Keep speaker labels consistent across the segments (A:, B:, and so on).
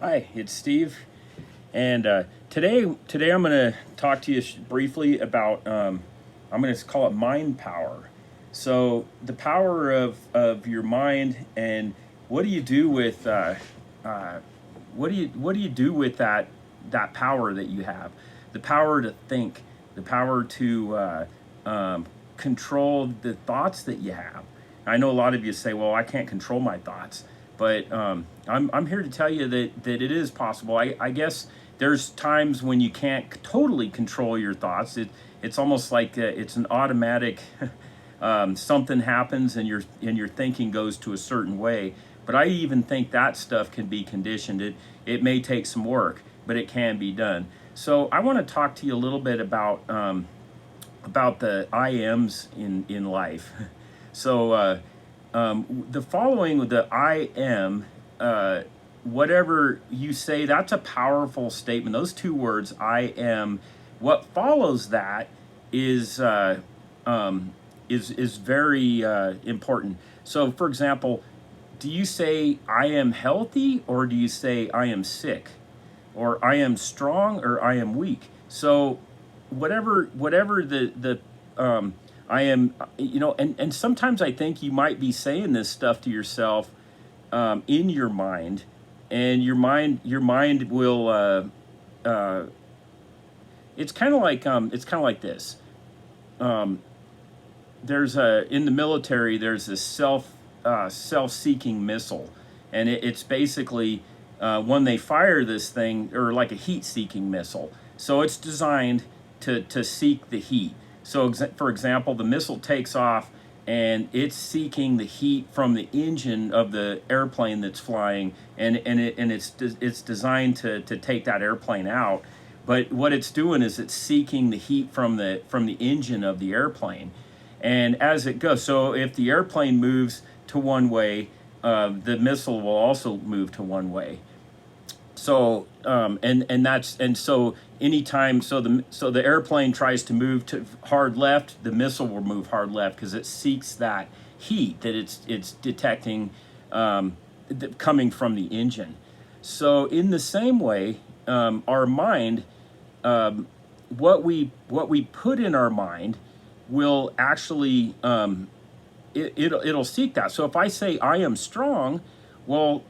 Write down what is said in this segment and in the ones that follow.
A: Hi, it's Steve, and today I'm going to talk to you briefly about I'm going to call it mind power. So the power of your mind, and what do you do with uh, what do you do with that power that you have, the power to think, the power to control the thoughts that you have. I know a lot of you say, well, I can't control my thoughts, but I'm here to tell you that it is possible. I guess there's times when you can't totally control your thoughts. It's almost like it's an automatic something happens and your thinking goes to a certain way. But I even think that stuff can be conditioned. It may take some work, but it can be done. So I want to talk to you a little bit about the I ams in life. So the following with the I am, whatever you say, that's a powerful statement. Those two words, I am. What follows that is is very important. So, for example, do you say I am healthy, or do you say I am sick, or I am strong, or I am weak? So whatever the I am, and sometimes I think you might be saying this stuff to yourself in your mind, and your mind will it's kind of like this. Um, there's a in the military there's this self-seeking missile, and it's basically when they fire this thing, or like a heat-seeking missile. So it's designed to seek the heat. So for example, the missile takes off and it's seeking the heat from the engine of the airplane that's flying, and it's designed to take that airplane out. But what it's doing is it's seeking the heat from the engine of the airplane, and as it goes, so if the airplane moves to one way, the missile will also move to one way. So and so anytime, so the airplane tries to move to hard left, the missile will move hard left because it seeks that heat that it's detecting coming from the engine. So in the same way, our mind, what we put in our mind will actually it'll seek that. So if I say I am strong, well,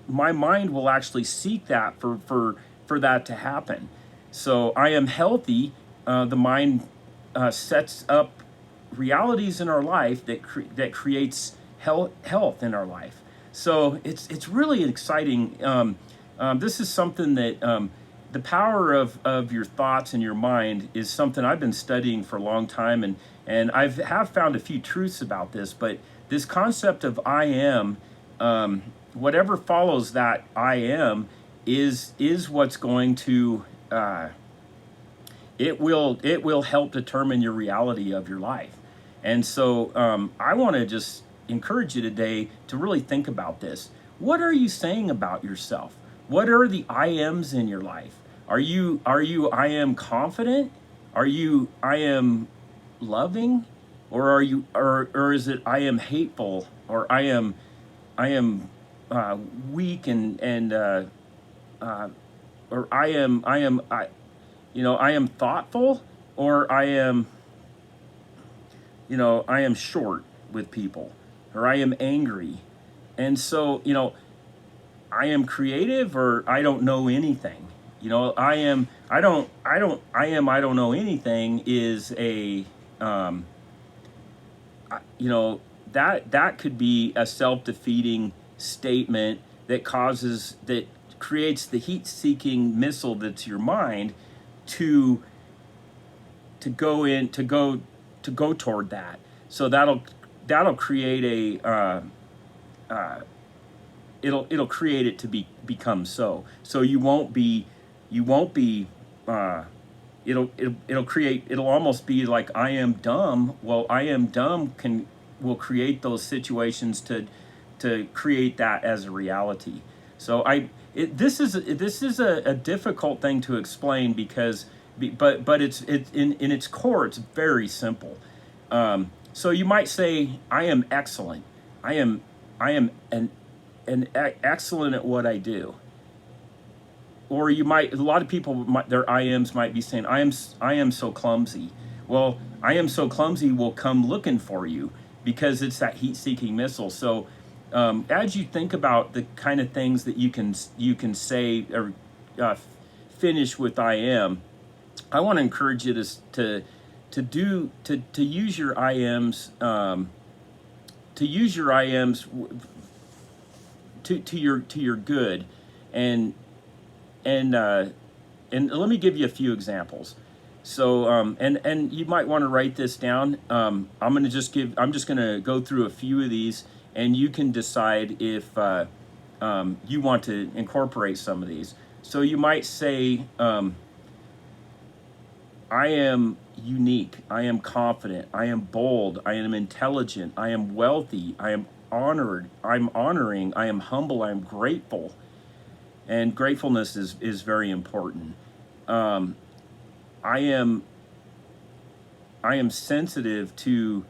A: my mind will actually seek that for that to happen. So I am healthy. The mind sets up realities in our life that creates health in our life. So it's really exciting. This is something that the power of your thoughts and your mind is something I've been studying for a long time, and have found a few truths about this. But this concept of I am, whatever follows that I am, is what's going to it will help determine your reality of your life. And so I want to just encourage you today to really think about this. What are you saying about yourself? What are the I ams in your life? Are you I am confident? Are you I am loving? Or are you or is it I am hateful, or I am weak, uh, or I am thoughtful, or I am short with people, or I am angry. And so, I am creative, or I don't know anything. I don't know anything is a um, that could be a self-defeating statement that creates the heat-seeking missile that's your mind to go toward that. So that'll create it'll create it to become so. So you won't be uh, it'll almost be like I am dumb. Well, I am dumb can will create those situations to create that as a reality. So this is a difficult thing to explain, because but it's in its core, it's very simple. So you might say I am excellent. I am excellent at what I do. or you might, a lot of people might, their IMs might be saying, I am so clumsy. Well, I am so clumsy will come looking for you because it's that heat-seeking missile. So as you think about the kind of things that you can say or finish with I want to encourage you to use your IMs to your good, and let me give you a few examples. So and you might want to write this down. I'm just going to go through a few of these, and you can decide if you want to incorporate some of these. So you might say, I am unique, I am confident, I am bold, I am intelligent, I am wealthy, I am honored, I'm honoring, I am humble, I am grateful. And gratefulness is very important. I am sensitive to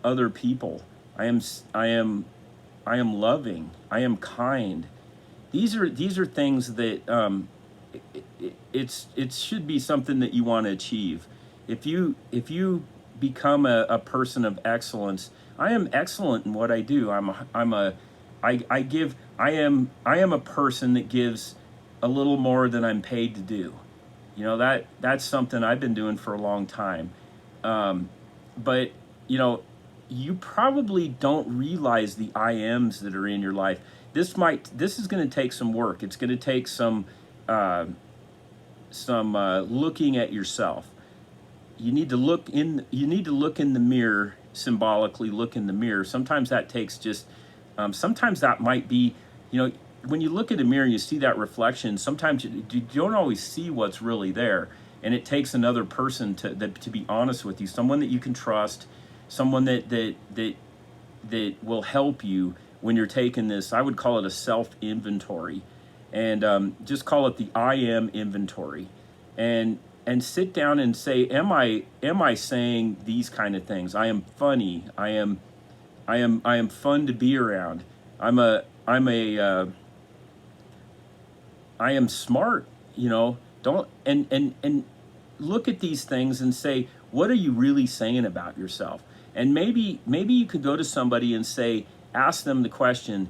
A: other people. I am loving. I am kind. These are things that it should be something that you want to achieve. If you become a person of excellence, I am excellent in what I do. I am a person that gives a little more than I'm paid to do. You know, that's something I've been doing for a long time. But you probably don't realize the IMs that are in your life. This is going to take some work. It's going to take some looking at yourself. You need to look in the mirror, symbolically look in the mirror. Sometimes that takes just sometimes that might be, when you look at a mirror and you see that reflection, sometimes you don't always see what's really there. And it takes another person to be honest with you, someone that you can trust, someone that will help you when you're taking this. I would call it a self-inventory, and just call it the I am inventory, and sit down and say, am I saying these kind of things? I am funny. I am fun to be around. I am smart. Don't and look at these things and say, what are you really saying about yourself? And maybe you could go to somebody and say, ask them the question,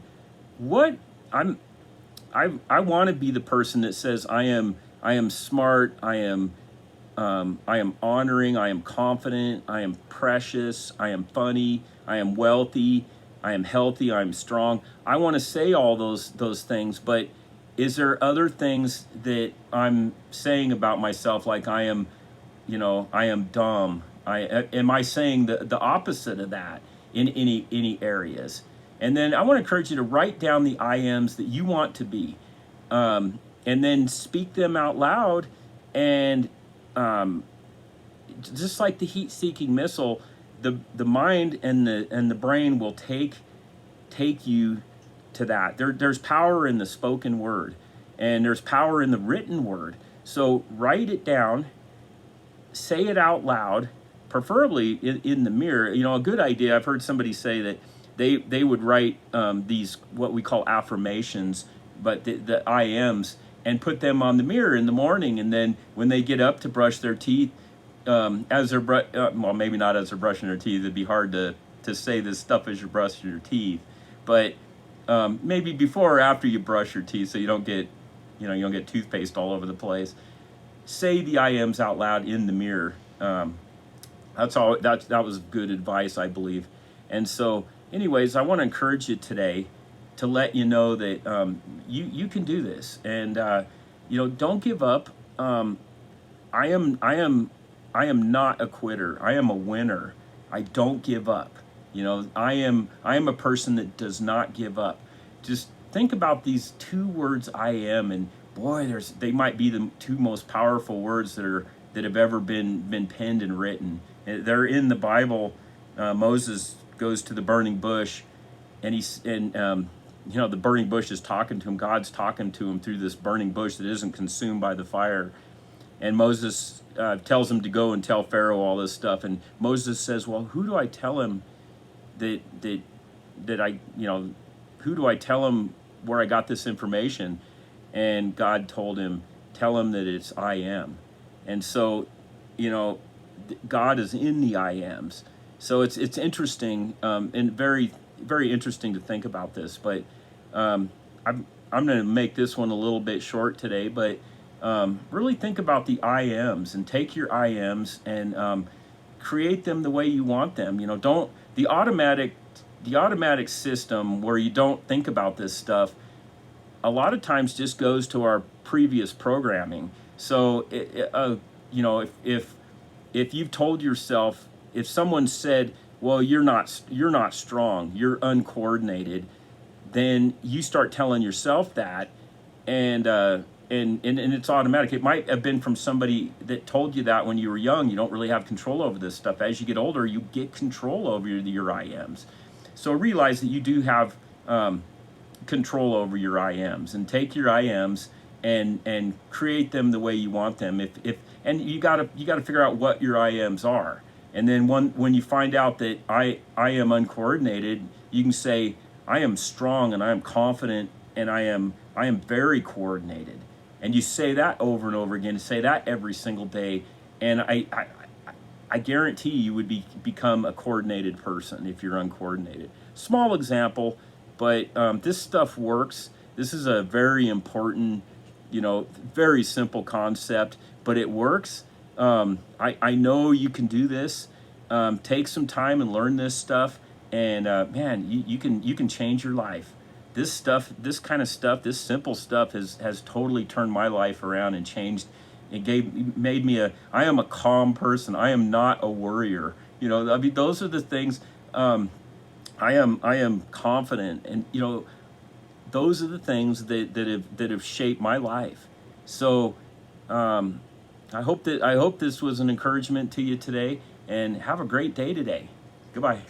A: I want to be the person that says I am smart, I am honoring, I am confident, I am precious, I am funny, I am wealthy, I am healthy, I am strong. I want to say all those things, but is there other things that I'm saying about myself, like I am dumb? Am I saying the opposite of that in any areas? And then I want to encourage you to write down the IMs that you want to be, and then speak them out loud. And just like the heat-seeking missile, the mind and the brain will take you to that. There's power in the spoken word, and there's power in the written word. So write it down, say it out loud, preferably in the mirror. A good idea, I've heard somebody say that they would write these, what we call affirmations, but the IMs, and put them on the mirror in the morning, and then when they get up to brush their teeth, as they're well, maybe not as they're brushing their teeth. It'd be hard to say this stuff as you're brushing your teeth, but maybe before or after you brush your teeth, so you don't get toothpaste all over the place. Say the IMs out loud in the mirror. That was good advice, I believe. And so, anyways, I want to encourage you today to let you know that you can do this, and don't give up. I am not a quitter. I am a winner. I don't give up. I am a person that does not give up. Just think about these two words, I am, and boy, they might be the two most powerful words that have ever been penned and written. They're in the Bible. Moses goes to the burning bush, and the burning bush is talking to him. God's talking to him through this burning bush that isn't consumed by the fire. And Moses tells him to go and tell Pharaoh all this stuff. And Moses says, well, who do I tell him who do I tell him where I got this information? and God told him, tell him that it's I am. And so, you know, God is in the I ams. So it's interesting, and very interesting to think about this. But I'm going to make this one a little bit short today. But really think about the I ams and take your I ams and create them the way you want them. You know, don't the automatic system where you don't think about this stuff a lot of times just goes to our previous programming. So, you know, if you've told yourself, if someone said, "Well, you're not strong, you're uncoordinated," then you start telling yourself that, and and it's automatic. It might have been from somebody that told you that when you were young. You don't really have control over this stuff. As you get older, you get control over your IMs. So realize that you do have control over your IMs, and take your IMs and create them the way you want them. If and you gotta figure out what your IMs are, and then when you find out that I am uncoordinated, you can say I am strong and I am confident and I am very coordinated, and you say that over and over again. Say that every single day, and I guarantee you would become a coordinated person if you're uncoordinated. Small example, but this stuff works. This is a very important, you know, very simple concept, but it works. I know you can do this. Take some time and learn this stuff, and man, you can change your life. This stuff, this kind of stuff, this simple stuff has totally turned my life around and changed. Made me I am a calm person. I am not a worrier. You know, I mean, those are the things. I am confident, and you know, those are the things that have shaped my life. So I hope this was an encouragement to you today, and have a great day today. Goodbye.